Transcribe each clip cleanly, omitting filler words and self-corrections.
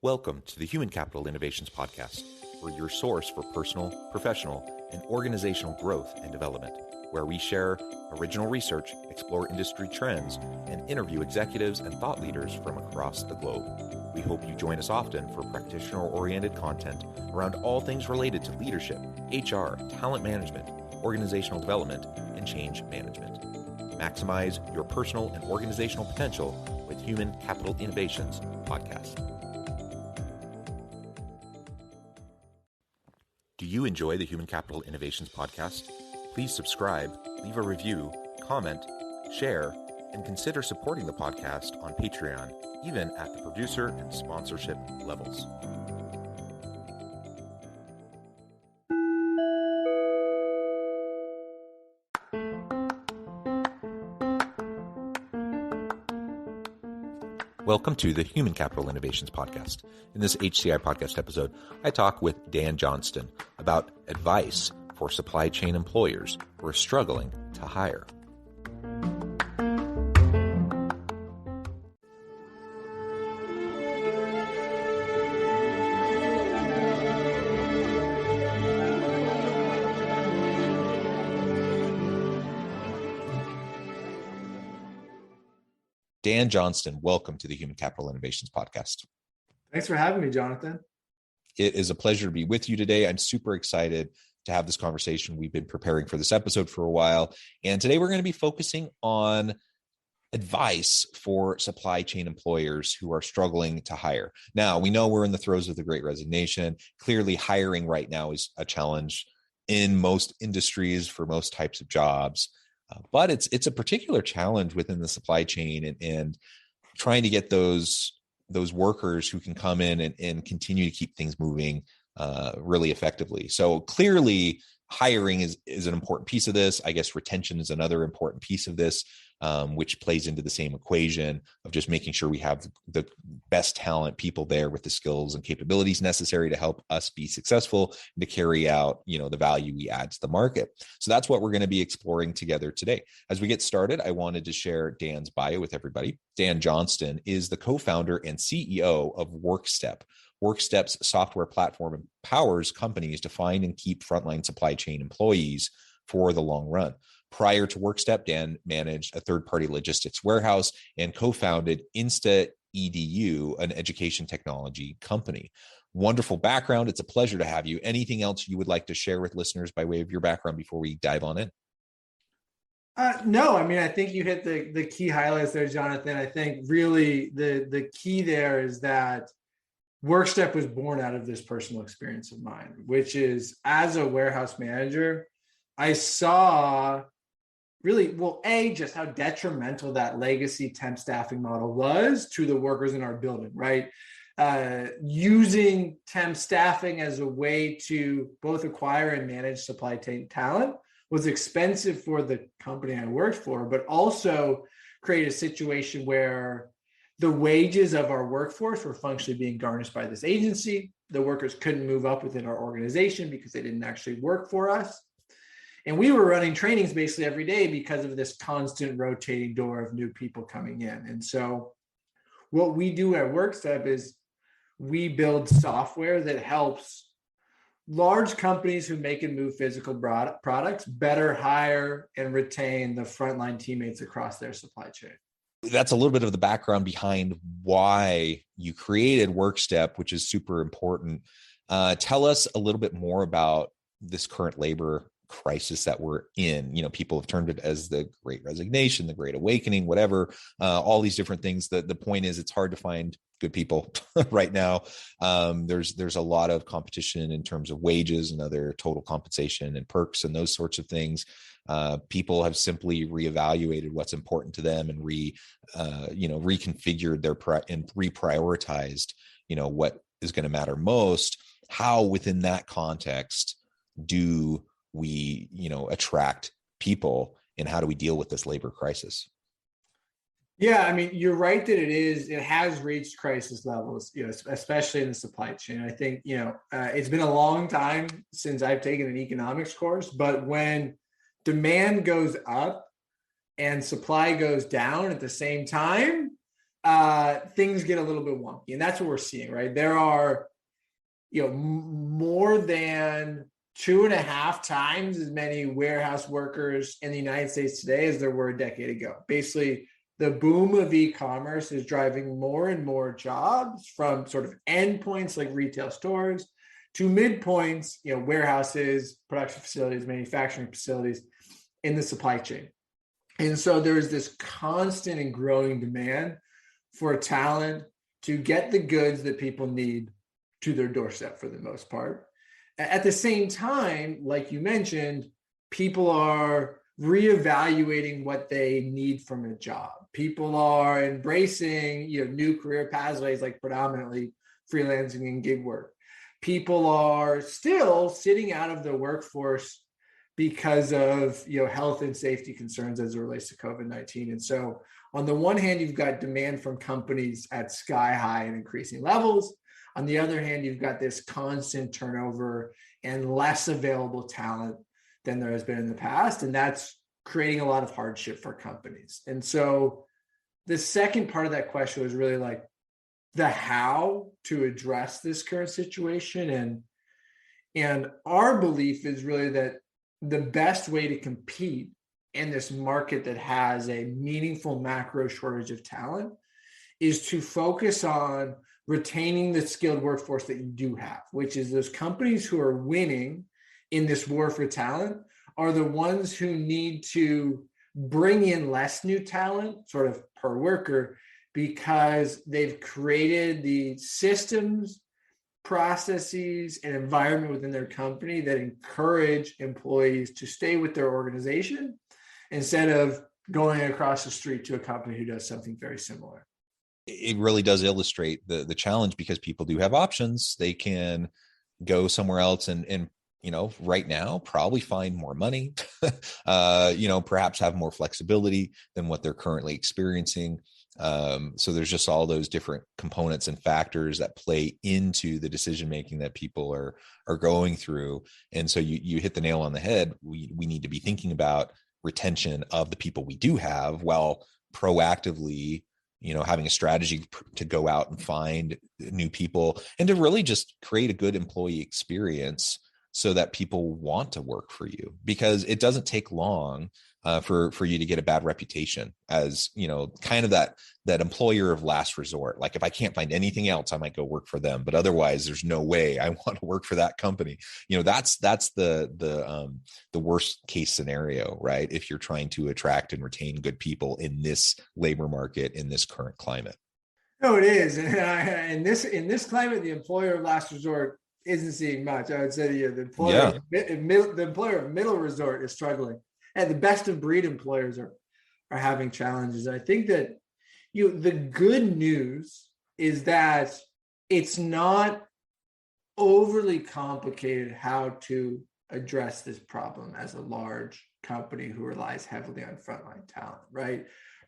Welcome to the Human Capital Innovations Podcast. We're your source for personal, professional, and organizational growth and development, where we share original research, explore industry trends, and interview executives and thought leaders from across the globe. We hope you join us often for practitioner-oriented content around all things related to leadership, HR, talent management, organizational development, and change management. Maximize your personal and organizational potential with Human Capital Innovations Podcast. Do you enjoy the Human Capital Innovations Podcast? Please subscribe, leave a review, comment, share, and consider supporting the podcast on Patreon, even at the producer and sponsorship levels. Welcome to the Human Capital Innovations Podcast. In this HCI podcast episode, I talk with Dan Johnston about advice for supply chain employers who are struggling to hire. Dan Johnston, welcome to the Human Capital Innovations Podcast. Thanks for having me, Jonathan. It is a pleasure to be with you today. I'm super excited to have this conversation. We've been preparing for this episode for a while, and today we're going to be focusing on advice for supply chain employers who are struggling to hire. Now, we know we're in the throes of the Great Resignation. Clearly, hiring right now is a challenge in most industries for most types of jobs. But it's a particular challenge within the supply chain and trying to get those workers who can come in and continue to keep things moving really effectively. So clearly, hiring is an important piece of this. I guess retention is another important piece of this, which plays into the same equation of just making sure we have the best talent people there with the skills and capabilities necessary to help us be successful and to carry out, the value we add to the market. So that's what we're going to be exploring together today. As we get started, I wanted to share Dan's bio with everybody. Dan Johnston is the co-founder and CEO of WorkStep. WorkStep's software platform empowers companies to find and keep frontline supply chain employees for the long run. Prior to WorkStep, Dan managed a third-party logistics warehouse and co-founded InstaEDU, an education technology company. Wonderful background. It's a pleasure to have you. Anything else you would like to share with listeners by way of your background before we dive on in? No, I think you hit the key highlights there, Jonathan. I think really the key there is that WorkStep was born out of this personal experience of mine, which is as a warehouse manager, I saw really, just how detrimental that legacy temp staffing model was to the workers in our building, right? Using temp staffing as a way to both acquire and manage supply chain talent was expensive for the company I worked for, but also create a situation where the wages of our workforce were functionally being garnished by this agency. The workers couldn't move up within our organization because they didn't actually work for us. And we were running trainings basically every day because of this constant rotating door of new people coming in. And so what we do at WorkStep is we build software that helps large companies who make and move physical products better hire and retain the frontline teammates across their supply chain. That's a little bit of the background behind why you created WorkStep, which is super important. Tell us a little bit more about this current labor crisis that we're in. People have termed it as the Great Resignation, the Great Awakening, whatever, all these different things. The point is it's hard to find good people right now. There's a lot of competition in terms of wages and other total compensation and perks and those sorts of things. People have simply reevaluated what's important to them and reconfigured and reprioritized, what is going to matter most. How within that context do we, attract people, and how do we deal with this labor crisis? Yeah, you're right that it has reached crisis levels, especially in the supply chain. I think, it's been a long time since I've taken an economics course, but when demand goes up and supply goes down at the same time, things get a little bit wonky. And that's what we're seeing, right? There are, more than 2.5 times as many warehouse workers in the United States today as there were a decade ago. Basically, the boom of e-commerce is driving more and more jobs from sort of endpoints like retail stores to midpoints, warehouses, production facilities, manufacturing facilities in the supply chain. And so there's this constant and growing demand for talent to get the goods that people need to their doorstep for the most part. At the same time, like you mentioned, people are reevaluating what they need from a job. People are embracing, new career pathways like predominantly freelancing and gig work. People are still sitting out of the workforce because of health and safety concerns as it relates to COVID-19. And so on the one hand, you've got demand from companies at sky high and increasing levels. On the other hand, you've got this constant turnover and less available talent than there has been in the past. And that's creating a lot of hardship for companies. And so the second part of that question was really like the how to address this current situation. And our belief is really that the best way to compete in this market that has a meaningful macro shortage of talent is to focus on retaining the skilled workforce that you do have, which is those companies who are winning in this war for talent are the ones who need to bring in less new talent, sort of per worker, because they've created the systems, processes, and environment within their company that encourage employees to stay with their organization instead of going across the street to a company who does something very similar. It really does illustrate the challenge because people do have options. They can go somewhere else and right now probably find more money, perhaps have more flexibility than what they're currently experiencing. So there's just all those different components and factors that play into the decision making that people are going through. And so you hit the nail on the head. We need to be thinking about retention of the people we do have while proactively having a strategy to go out and find new people and to really just create a good employee experience so that people want to work for you, because it doesn't take long for you to get a bad reputation as, kind of that employer of last resort. Like if I can't find anything else, I might go work for them, but otherwise there's no way I want to work for that company. That's the worst case scenario, right? If you're trying to attract and retain good people in this labor market, in this current climate. No, it is. And in this climate, the employer of last resort isn't seeing much. I would say the employer of middle resort is struggling, and the best of breed employers are having challenges. I think that the good news is that it's not overly complicated how to address this problem as a large company who relies heavily on frontline talent, right?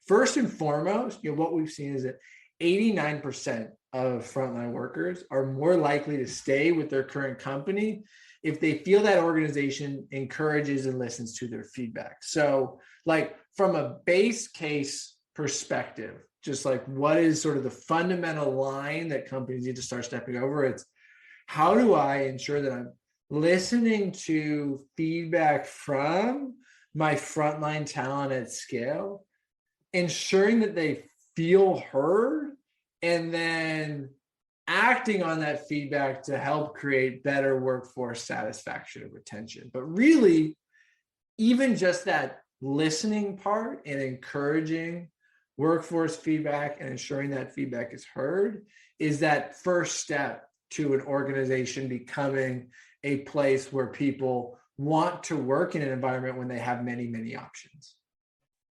First and foremost, what we've seen is that 89% of frontline workers are more likely to stay with their current company if they feel that organization encourages and listens to their feedback. So like from a base case perspective, just like what is sort of the fundamental line that companies need to start stepping over, it's how do I ensure that I'm listening to feedback from my frontline talent at scale, ensuring that they feel heard, and then acting on that feedback to help create better workforce satisfaction and retention. But really, even just that listening part and encouraging workforce feedback and ensuring that feedback is heard is that first step to an organization becoming a place where people want to work in an environment when they have many, many options.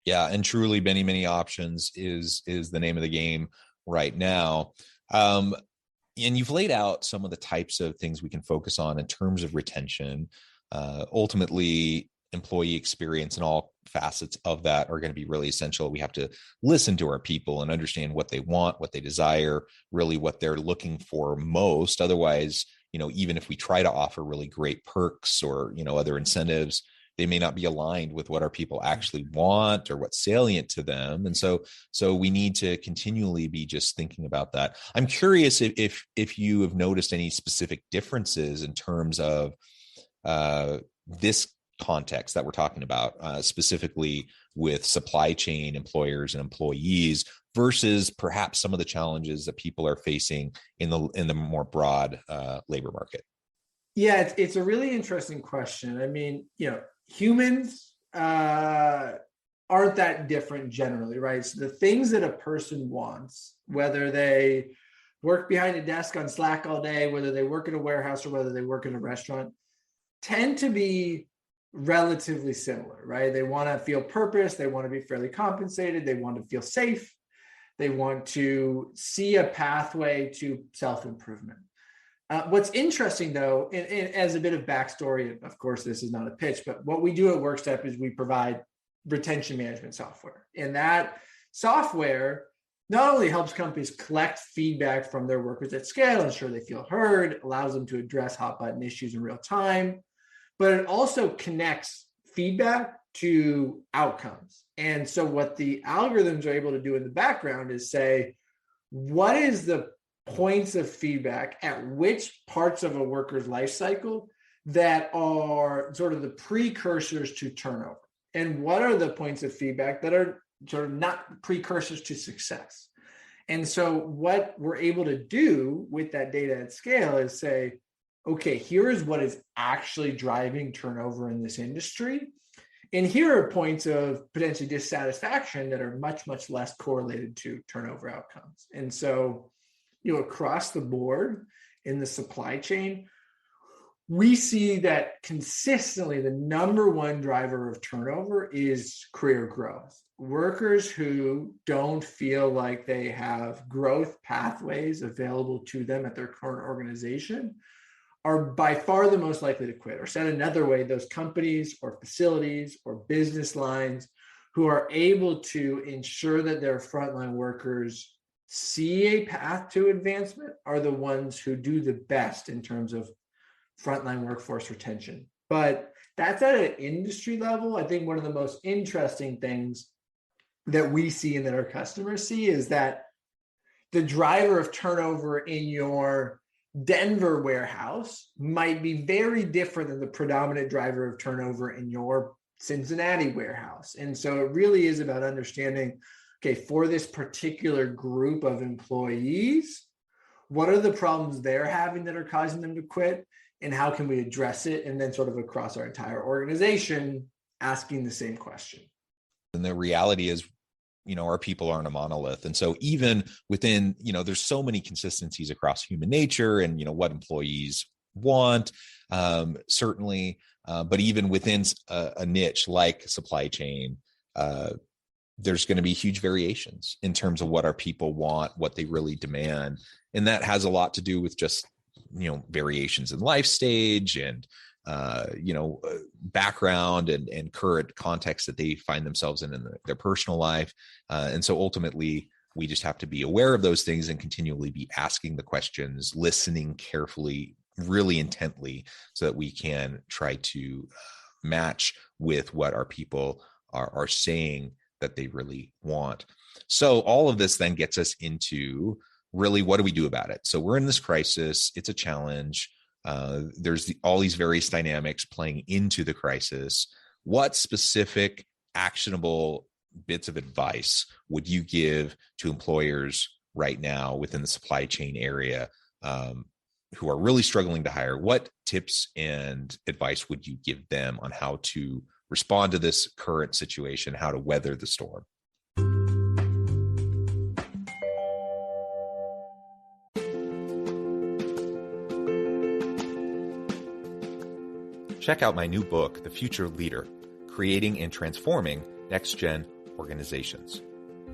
Yeah, and truly many, many options is the name of the game right now. And you've laid out some of the types of things we can focus on in terms of retention. Ultimately, employee experience and all facets of that are going to be really essential. We have to listen to our people and understand what they want, what they desire, really what they're looking for most. Otherwise, even if we try to offer really great perks or, other incentives, they may not be aligned with what our people actually want or what's salient to them. And so we need to continually be just thinking about that. I'm curious if you have noticed any specific differences in terms of this context that we're talking about, specifically with supply chain employers and employees versus perhaps some of the challenges that people are facing in the more broad labor market. Yeah, it's a really interesting question. I mean, humans aren't that different generally, right? So the things that a person wants, whether they work behind a desk on Slack all day, whether they work in a warehouse or whether they work in a restaurant, tend to be relatively similar, right? They want to feel purpose. They want to be fairly compensated. They want to feel safe. They want to see a pathway to self-improvement. What's interesting, though, and as a bit of backstory, of course, this is not a pitch, but what we do at WorkStep is we provide retention management software. And that software not only helps companies collect feedback from their workers at scale, ensure they feel heard, allows them to address hot button issues in real time, but it also connects feedback to outcomes. And so what the algorithms are able to do in the background is say, what is the points of feedback at which parts of a worker's life cycle that are sort of the precursors to turnover? And what are the points of feedback that are sort of not precursors to success? And so what we're able to do with that data at scale is say, okay, here is what is actually driving turnover in this industry. And here are points of potentially dissatisfaction that are much, much less correlated to turnover outcomes. And so, across the board in the supply chain, we see that consistently the number one driver of turnover is career growth. Workers who don't feel like they have growth pathways available to them at their current organization are by far the most likely to quit. Or said another way, those companies or facilities or business lines who are able to ensure that their frontline workers see a path to advancement are the ones who do the best in terms of frontline workforce retention. But that's at an industry level. I think one of the most interesting things that we see and that our customers see is that the driver of turnover in your Denver warehouse might be very different than the predominant driver of turnover in your Cincinnati warehouse. And so it really is about understanding, okay, for this particular group of employees, what are the problems they're having that are causing them to quit? And how can we address it? And then sort of across our entire organization, asking the same question. And the reality is, our people aren't a monolith. And so even within, there's so many consistencies across human nature and, what employees want, certainly. But even within a niche like supply chain, there's going to be huge variations in terms of what our people want, what they really demand. And that has a lot to do with just, variations in life stage and, background and current context that they find themselves in their personal life. And so ultimately, we just have to be aware of those things and continually be asking the questions, listening carefully, really intently, so that we can try to match with what our people are saying that they really want. So all of this then gets us into really, what do we do about it? So we're in this crisis. It's a challenge. There's all these various dynamics playing into the crisis. What specific actionable bits of advice would you give to employers right now within the supply chain area who are really struggling to hire? What tips and advice would you give them on how to respond to this current situation, how to weather the storm? Check out my new book, The Future Leader, Creating and Transforming Next-Gen Organizations.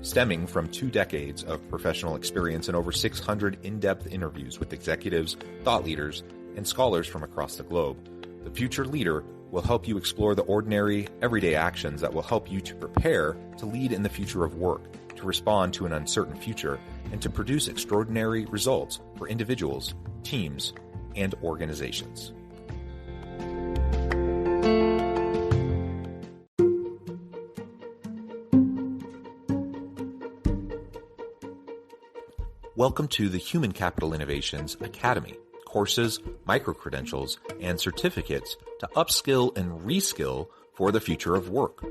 Stemming from 2 decades of professional experience and over 600 in-depth interviews with executives, thought leaders, and scholars from across the globe, The Future Leader will help you explore the ordinary, everyday actions that will help you to prepare to lead in the future of work, to respond to an uncertain future, and to produce extraordinary results for individuals, teams, and organizations. Welcome to the Human Capital Innovations Academy. Courses, micro-credentials, and certificates to upskill and reskill for the future of work.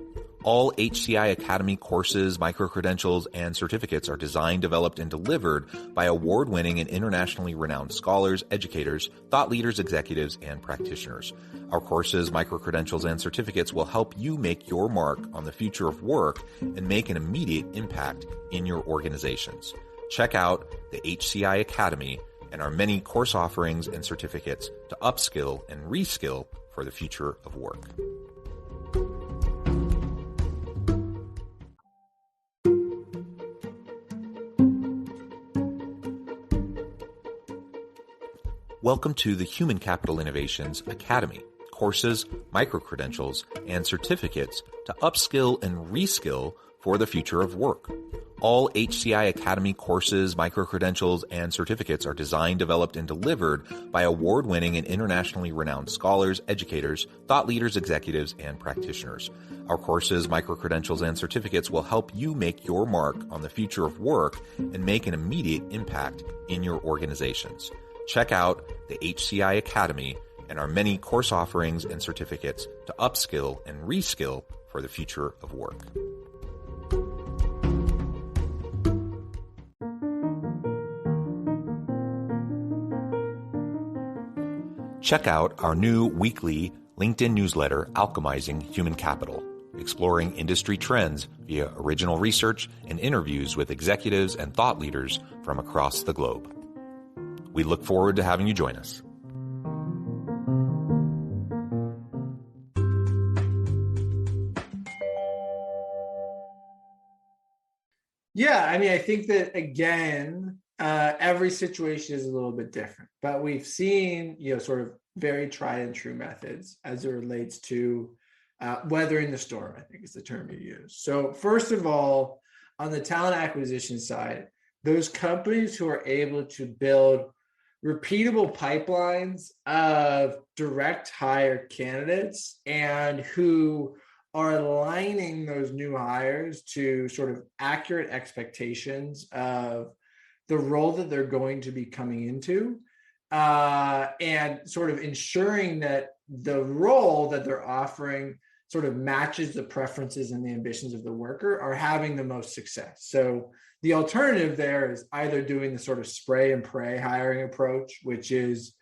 All HCI Academy courses, micro-credentials, and certificates are designed, developed, and delivered by award-winning and internationally renowned scholars, educators, thought leaders, executives, and practitioners. Our courses, micro-credentials, and certificates will help you make your mark on the future of work and make an immediate impact in your organizations. Check out the HCI Academy and our many course offerings and certificates to upskill and reskill for the future of work. Welcome to the Human Capital Innovations Academy. Courses, micro-credentials, and certificates to upskill and reskill for the future of work. All HCI Academy courses, micro-credentials, and certificates are designed, developed, and delivered by award-winning and internationally renowned scholars, educators, thought leaders, executives, and practitioners. Our courses, micro-credentials, and certificates will help you make your mark on the future of work and make an immediate impact in your organizations. Check out the HCI Academy and our many course offerings and certificates to upskill and reskill for the future of work. Check out our new weekly LinkedIn newsletter, Alchemizing Human Capital, exploring industry trends via original research and interviews with executives and thought leaders from across the globe. We look forward to having you join us. Yeah, I mean, I think that again, every situation is a little bit different, but we've seen, sort of very tried and true methods as it relates to weathering the storm, I think is the term you use. So first of all, on the talent acquisition side, those companies who are able to build repeatable pipelines of direct hire candidates and who are aligning those new hires to sort of accurate expectations of the role that they're going to be coming into, and sort of ensuring that the role that they're offering sort of matches the preferences and the ambitions of the worker, are having the most success. So the alternative there is either doing the sort of spray and pray hiring approach, which is,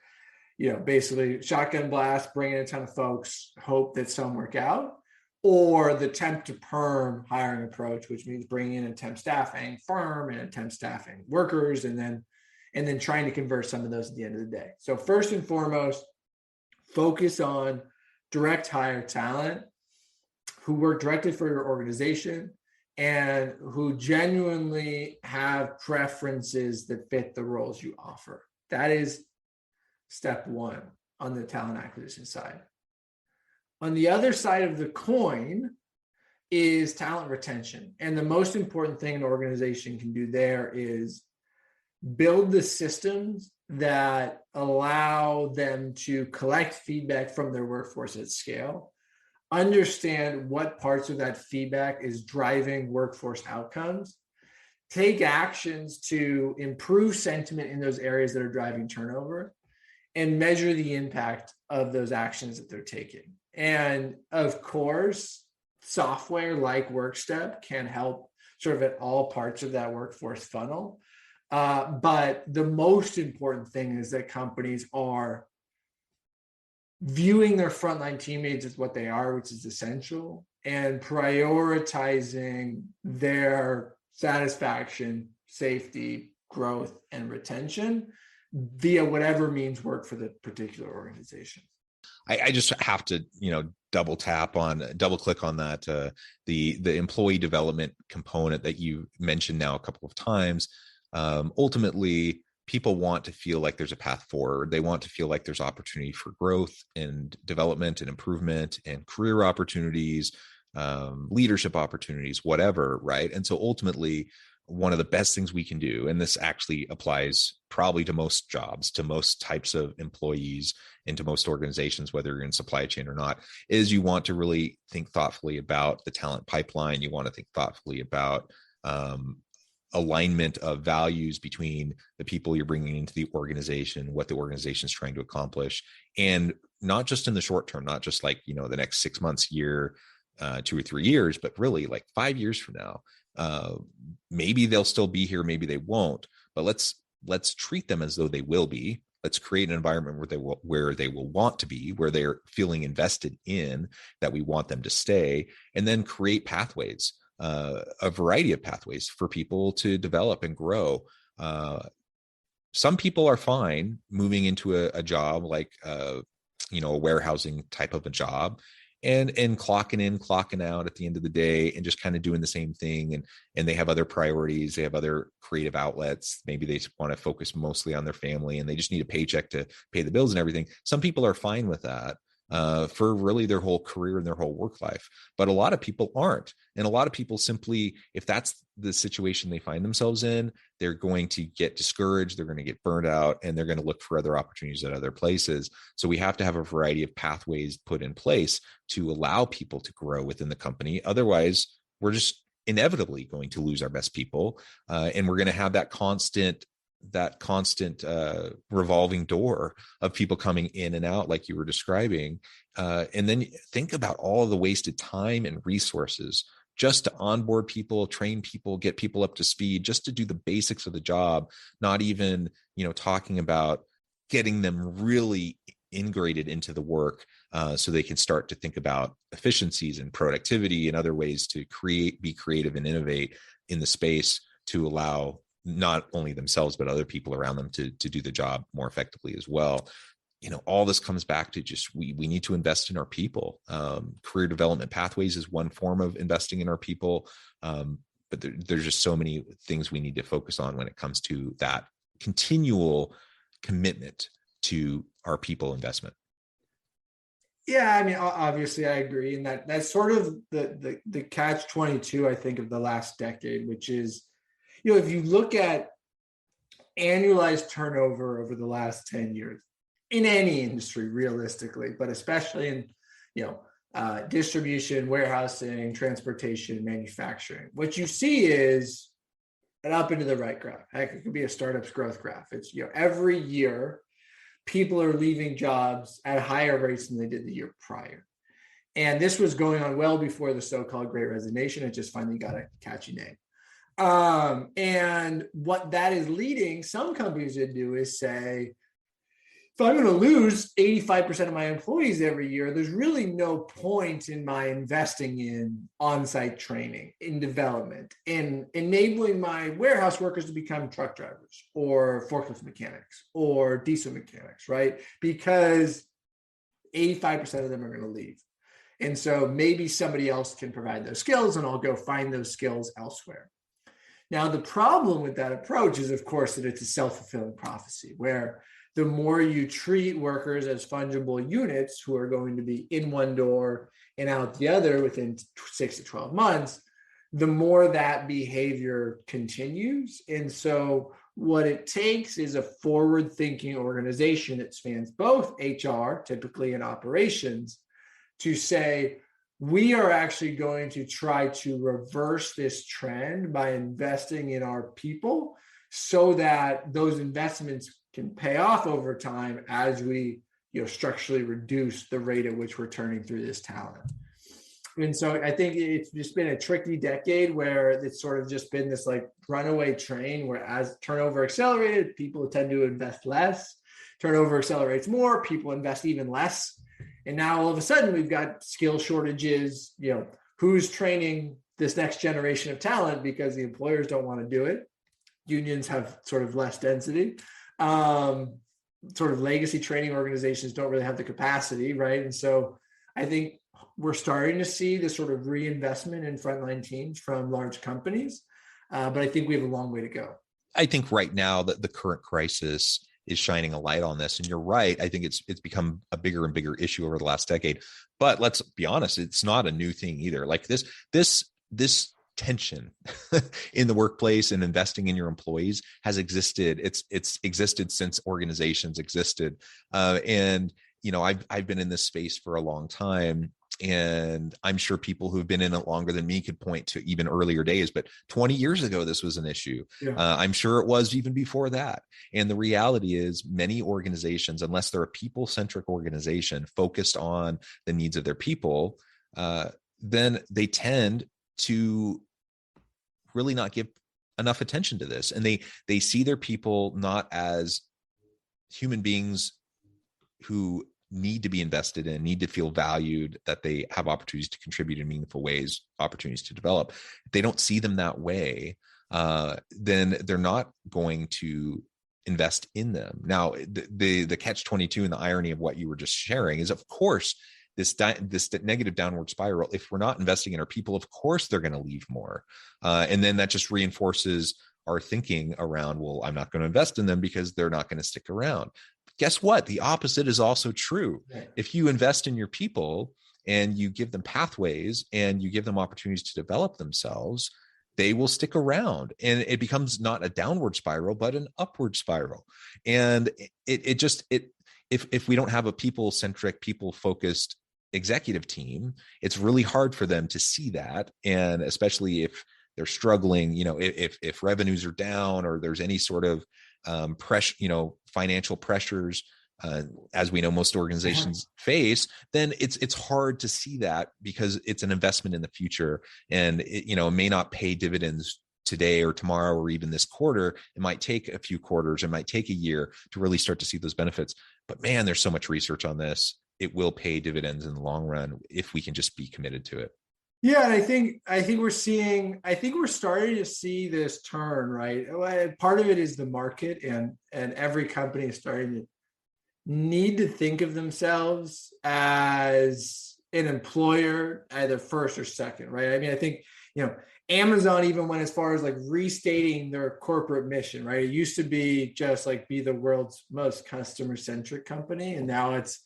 basically shotgun blast, bring in a ton of folks, hope that some work out, or the temp to perm hiring approach, which means bringing in a temp staffing firm and a temp staffing workers, and then trying to convert some of those at the end of the day. So first and foremost, focus on direct hire talent who work directly for your organization and who genuinely have preferences that fit the roles you offer. That is step one on the talent acquisition side. On the other side of the coin is talent retention. And the most important thing an organization can do there is build the systems that allow them to collect feedback from their workforce at scale, understand what parts of that feedback is driving workforce outcomes, take actions to improve sentiment in those areas that are driving turnover, and measure the impact of those actions that they're taking. And of course, software like WorkStep can help sort of at all parts of that workforce funnel. But the most important thing is that companies are viewing their frontline teammates as what they are, which is essential, and prioritizing their satisfaction, safety, growth, and retention via whatever means work for the particular organization. I just have to, double click on that, the employee development component that you mentioned now a couple of times. Ultimately, people want to feel like there's a path forward. They want to feel like there's opportunity for growth and development and improvement and career opportunities, leadership opportunities, whatever, right? And so ultimately, one of the best things we can do, and this actually applies probably to most jobs, to most types of employees, and to most organizations, whether you're in supply chain or not, is you want to really think thoughtfully about the talent pipeline. You want to think thoughtfully about alignment of values between the people you're bringing into the organization, what the organization is trying to accomplish, and not just in the short term, not just like, the next 6 months, year, 2 or 3 years, but really like 5 years from now. Maybe they'll still be here, maybe they won't, but let's treat them as though they will be. Let's create an environment where they will want to be, where they're feeling invested in, that we want them to stay, and then create pathways, a variety of pathways for people to develop and grow. Some people are fine moving into a job like, a warehousing type of a job, and clocking in, clocking out at the end of the day, and just kind of doing the same thing. And they have other priorities. They have other creative outlets. Maybe they want to focus mostly on their family, and they just need a paycheck to pay the bills and everything. Some people are fine with that for really their whole career and their whole work life. But a lot of people aren't. And a lot of people simply, if that's the situation they find themselves in, they're going to get discouraged, they're going to get burned out, and they're going to look for other opportunities at other places. So we have to have a variety of pathways put in place to allow people to grow within the company. Otherwise, we're just inevitably going to lose our best people. And we're going to have that constant revolving door of people coming in and out, like you were describing. And then think about all of the wasted time and resources just to onboard people, train people, get people up to speed, just to do the basics of the job, not even, talking about getting them really integrated into the work, so they can start to think about efficiencies and productivity and other ways to be creative and innovate in the space to allow not only themselves, but other people around them to do the job more effectively as well. All this comes back to just, we need to invest in our people. Career development pathways is one form of investing in our people. But there's just so many things we need to focus on when it comes to that continual commitment to our people investment. Yeah, I mean, obviously I agree. And that's sort of the catch-22, I think, of the last decade, which is, if you look at annualized turnover over the last 10 years in any industry, realistically, but especially in, distribution, warehousing, transportation, manufacturing, what you see is an up into the right graph. Heck, it could be a startup's growth graph. It's, every year people are leaving jobs at higher rates than they did the year prior. And this was going on well before the so-called Great Resignation. It just finally got a catchy name. And what that is leading some companies to do is say, if I'm going to lose 85% of my employees every year, there's really no point in my investing in on-site training, in development, in enabling my warehouse workers to become truck drivers or forklift mechanics or diesel mechanics, right? Because 85% of them are going to leave. And so maybe somebody else can provide those skills, and I'll go find those skills elsewhere. Now, the problem with that approach is, of course, that it's a self-fulfilling prophecy, where the more you treat workers as fungible units who are going to be in one door and out the other within 6 to 12 months, the more that behavior continues. And so what it takes is a forward-thinking organization that spans both HR, typically, and operations, to say, we are actually going to try to reverse this trend by investing in our people so that those investments can pay off over time as we, structurally reduce the rate at which we're turning through this talent. And so I think it's just been a tricky decade where it's sort of just been this like runaway train where as turnover accelerated, people tend to invest less. Turnover accelerates more, people invest even less. And now all of a sudden we've got skill shortages, who's training this next generation of talent because the employers don't want to do it. Unions have sort of less density. Sort of legacy training organizations don't really have the capacity, right? And so I think we're starting to see this sort of reinvestment in frontline teams from large companies, but I think we have a long way to go. I think right now that the current crisis is shining a light on this, and you're right. I think it's become a bigger and bigger issue over the last decade. But let's be honest, it's not a new thing either. Like this tension in the workplace and investing in your employees has existed. It's existed since organizations existed. And I've been in this space for a long time, And I'm sure people who've been in it longer than me could point to even earlier days, but 20 years ago, this was an issue. Yeah. I'm sure it was even before that. And the reality is many organizations, unless they're a people-centric organization focused on the needs of their people, then they tend to really not give enough attention to this. And they see their people not as human beings who need to be invested in, need to feel valued, that they have opportunities to contribute in meaningful ways, opportunities to develop. If they don't see them that way, then they're not going to invest in them. Now, the catch-22 and the irony of what you were just sharing is, of course, this negative downward spiral. If we're not investing in our people, of course they're going to leave more. And then that just reinforces our thinking around, well, I'm not going to invest in them because they're not going to stick around. But guess what? The opposite is also true. Right. If you invest in your people and you give them pathways and you give them opportunities to develop themselves, they will stick around, and it becomes not a downward spiral, but an upward spiral. And if we don't have a people-centric, people-focused executive team, it's really hard for them to see that. And especially if they're struggling, if revenues are down or there's any sort of pressure, financial pressures, as we know most organizations face, then it's hard to see that because it's an investment in the future, and it may not pay dividends today or tomorrow or even this quarter. It might take a few quarters, it might take a year to really start to see those benefits. But man, there's so much research on this. It will pay dividends in the long run if we can just be committed to it. Yeah, and I think we're starting to see this turn, right? Part of it is the market, and every company is starting to need to think of themselves as an employer, either first or second, right? I mean, I think, Amazon even went as far as like restating their corporate mission, right? It used to be just like be the world's most customer-centric company, and now it's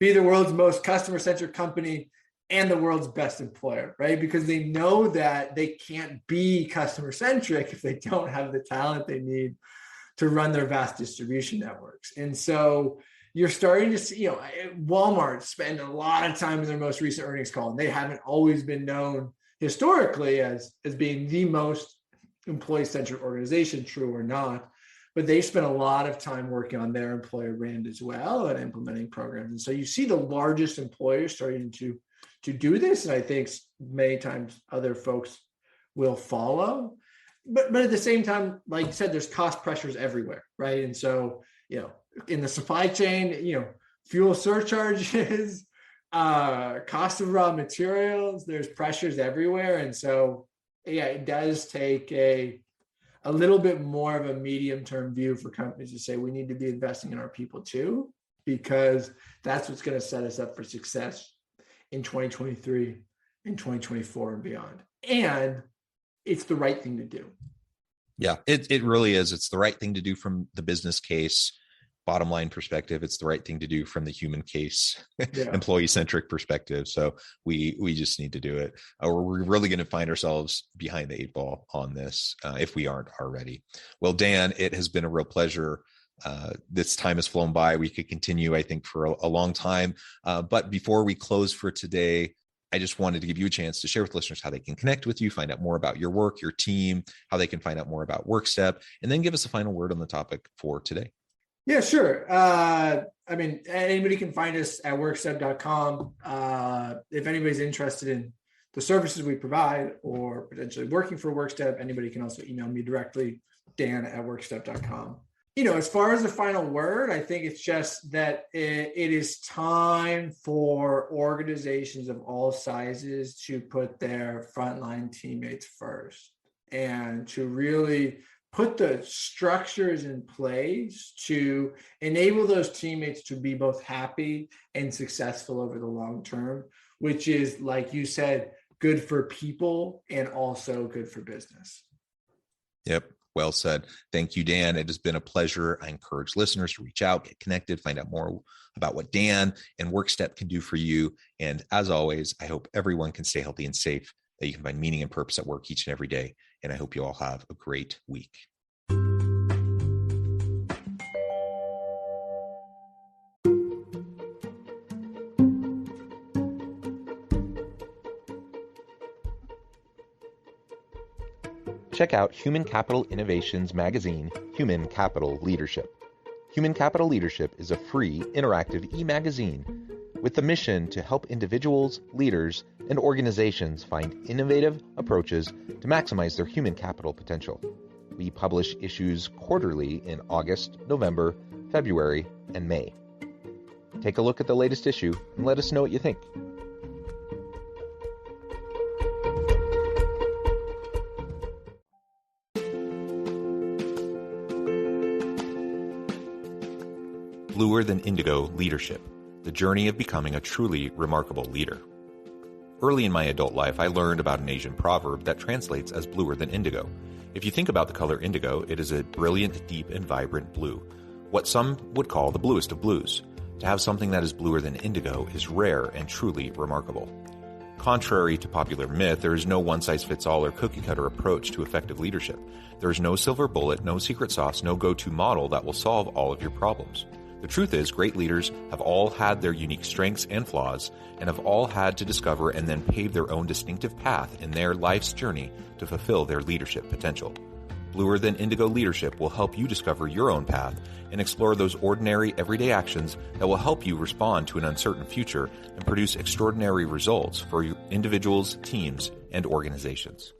be the world's most customer-centric company and the world's best employer, right? Because they know that they can't be customer-centric if they don't have the talent they need to run their vast distribution networks. And so you're starting to see, Walmart spend a lot of time in their most recent earnings call, and they haven't always been known historically as being the most employee-centric organization, true or not, but they spent a lot of time working on their employer brand as well and implementing programs. And so you see the largest employers starting to do this, and I think many times other folks will follow. But at the same time, like you said, there's cost pressures everywhere, right? And so, in the supply chain, fuel surcharges, cost of raw materials, there's pressures everywhere. And so, yeah, it does take a little bit more of a medium-term view for companies to say we need to be investing in our people too, because that's what's going to set us up for success in 2023, in 2024 and beyond. And it's the right thing to do. Yeah, it really is. It's the right thing to do from the business case, bottom line perspective. It's the right thing to do from the human case, employee-centric perspective. So we just need to do it. Or we're really going to find ourselves behind the eight ball on this if we aren't already. Well, Dan, it has been a real pleasure. This time has flown by. We could continue, I think, for a long time. But before we close for today, I just wanted to give you a chance to share with listeners how they can connect with you, find out more about your work, your team, how they can find out more about WorkStep, and then give us a final word on the topic for today. Yeah, sure. Anybody can find us at workstep.com. If anybody's interested in the services we provide or potentially working for WorkStep, anybody can also email me directly, dan@workstep.com. As far as the final word, I think it's just that it is time for organizations of all sizes to put their frontline teammates first and to really put the structures in place to enable those teammates to be both happy and successful over the long term, which is, like you said, good for people and also good for business. Yep. Well said. Thank you, Dan. It has been a pleasure. I encourage listeners to reach out, get connected, find out more about what Dan and WorkStep can do for you. And as always, I hope everyone can stay healthy and safe, that you can find meaning and purpose at work each and every day. And I hope you all have a great week. Check out Human Capital Innovations magazine, Human Capital Leadership. Human Capital Leadership is a free, interactive e-magazine with the mission to help individuals, leaders, and organizations find innovative approaches to maximize their human capital potential. We publish issues quarterly in August, November, February, and May. Take a look at the latest issue and let us know what you think. Bluer Than Indigo Leadership, the journey of becoming a truly remarkable leader. Early in my adult life, I learned about an Asian proverb that translates as bluer than indigo. If you think about the color indigo, it is a brilliant, deep, and vibrant blue, what some would call the bluest of blues. To have something that is bluer than indigo is rare and truly remarkable. Contrary to popular myth, there is no one-size-fits-all or cookie-cutter approach to effective leadership. There is no silver bullet, no secret sauce, no go-to model that will solve all of your problems. The truth is, great leaders have all had their unique strengths and flaws, and have all had to discover and then pave their own distinctive path in their life's journey to fulfill their leadership potential. Bluer Than Indigo Leadership will help you discover your own path and explore those ordinary, everyday actions that will help you respond to an uncertain future and produce extraordinary results for your individuals, teams, and organizations.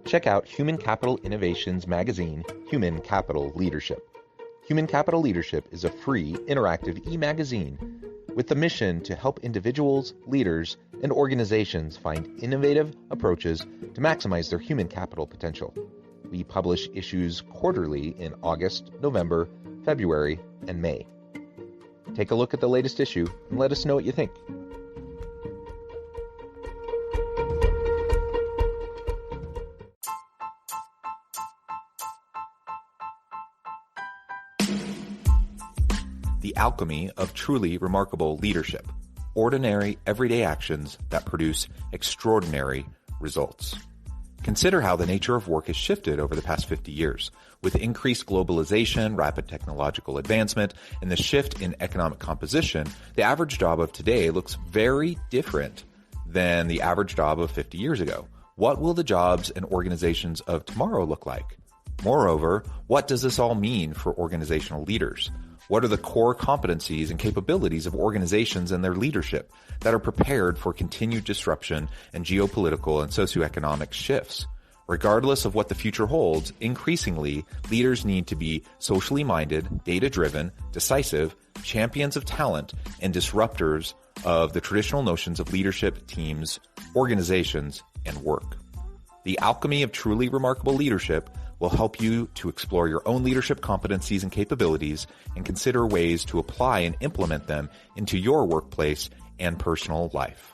Check out Human Capital Innovations magazine, Human Capital Leadership. Human Capital Leadership is a free, interactive e-magazine with the mission to help individuals, leaders, and organizations find innovative approaches to maximize their human capital potential. We publish issues quarterly in August, November, February, and May. Take a look at the latest issue and let us know what you think. The alchemy of truly remarkable leadership. Ordinary, everyday actions that produce extraordinary results. Consider how the nature of work has shifted over the past 50 years. With increased globalization, rapid technological advancement, and the shift in economic composition, the average job of today looks very different than the average job of 50 years ago. What will the jobs and organizations of tomorrow look like? Moreover, what does this all mean for organizational leaders? What are the core competencies and capabilities of organizations and their leadership that are prepared for continued disruption and geopolitical and socioeconomic shifts? Regardless of what the future holds, increasingly, leaders need to be socially minded, data-driven, decisive, champions of talent, and disruptors of the traditional notions of leadership, teams, organizations, and work. The alchemy of truly remarkable leadership will help you to explore your own leadership competencies and capabilities and consider ways to apply and implement them into your workplace and personal life.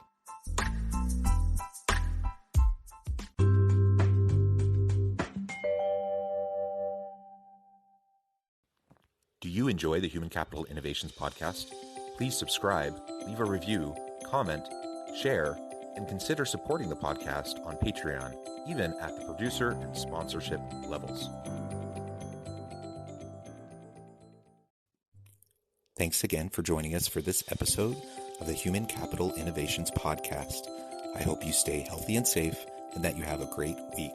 Do you enjoy the Human Capital Innovations podcast? Please subscribe, leave a review, comment, share, and consider supporting the podcast on Patreon, even at the producer and sponsorship levels. Thanks again for joining us for this episode of the Human Capital Innovations podcast. I hope you stay healthy and safe and that you have a great week.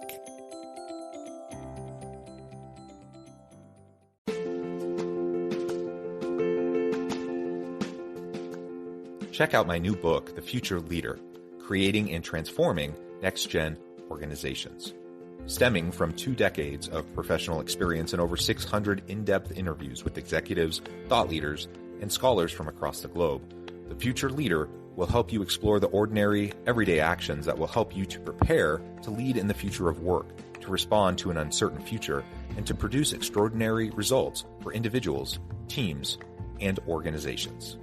Check out my new book, The Future Leader, Creating and Transforming Next-Gen Organizations. Stemming from 2 decades of professional experience and over 600 in-depth interviews with executives, thought leaders, and scholars from across the globe, The Future Leader will help you explore the ordinary, everyday actions that will help you to prepare to lead in the future of work, to respond to an uncertain future, and to produce extraordinary results for individuals, teams, and organizations.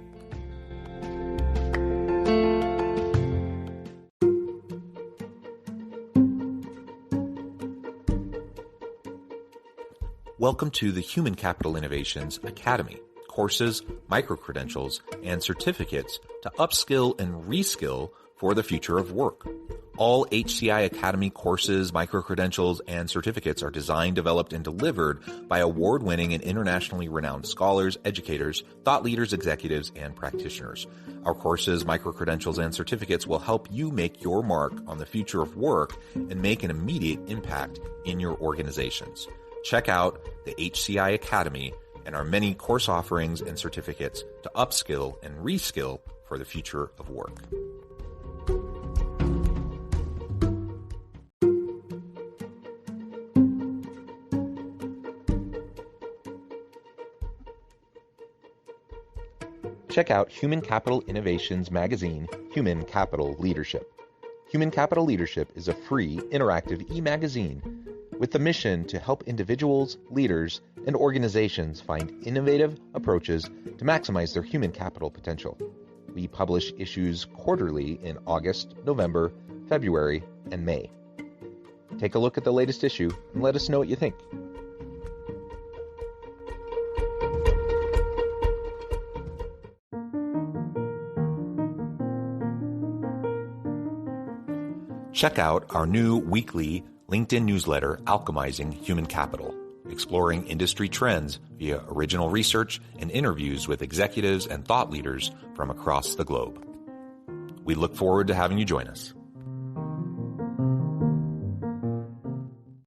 Welcome to the Human Capital Innovations Academy. Courses, micro-credentials, and certificates to upskill and reskill for the future of work. All HCI Academy courses, micro-credentials, and certificates are designed, developed, and delivered by award-winning and internationally renowned scholars, educators, thought leaders, executives, and practitioners. Our courses, micro-credentials, and certificates will help you make your mark on the future of work and make an immediate impact in your organizations. Check out the HCI Academy and our many course offerings and certificates to upskill and reskill for the future of work. Check out Human Capital Innovations magazine, Human Capital Leadership. Human Capital Leadership is a free, interactive e-magazine with the mission to help individuals, leaders, and organizations find innovative approaches to maximize their human capital potential. We publish issues quarterly in August, November, February, and May. Take a look at the latest issue and let us know what you think. Check out our new weekly LinkedIn newsletter, Alchemizing Human Capital, exploring industry trends via original research and interviews with executives and thought leaders from across the globe. We look forward to having you join us.